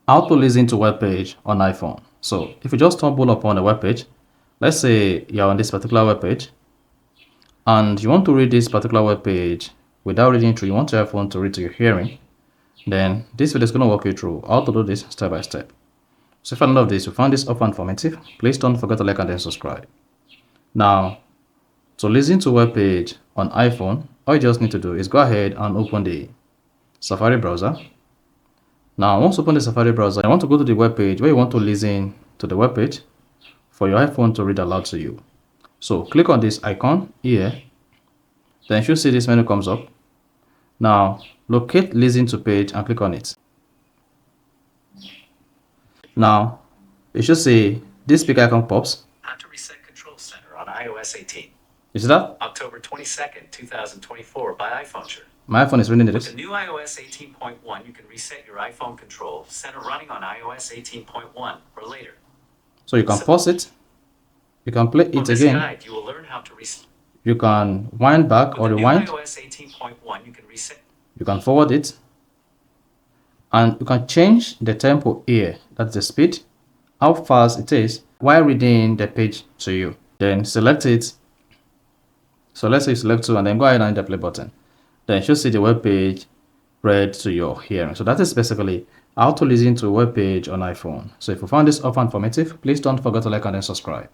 how to listen to web page on iPhone. So if you just stumble upon a web page, let's say you're on this particular web page and you want to read this particular web page without reading through, you want your iPhone to read to your hearing, then this video is going to walk you through how to do this step by step. So if you love this, you found this often informative, please don't forget to like and then subscribe. Now, to listen to web page on iPhone, all you just need to do is go ahead and open the Safari browser. Now, once you open the Safari browser, you want to go to the web page where you want to listen to the web page for your iPhone to read aloud to you. So click on this icon here. Then you should see this menu comes up. Now, locate listen to page and click on it. Now, you should see this big icon pops. How to reset Control Center on iOS 18. You see that? October 22nd, 2024 by iPhone. My iPhone is reading With it. the new iOS 18.1, you can reset your iPhone Control Center running on iOS 18.1 or later. So you can pause it. You can play On it this again. guide, you will learn how to reset. You can wind back or With the new rewind. iOS 18.1, you can reset. You can forward it. And you can change the tempo here. That's the speed, how fast it is while reading the page to you. Then select it. So let's say you select 2 and then go ahead and hit the play button. Then you should see the web page read to your hearing. So that is basically how to listen to a web page on iPhone. So if you found this often informative, please don't forget to like and then subscribe.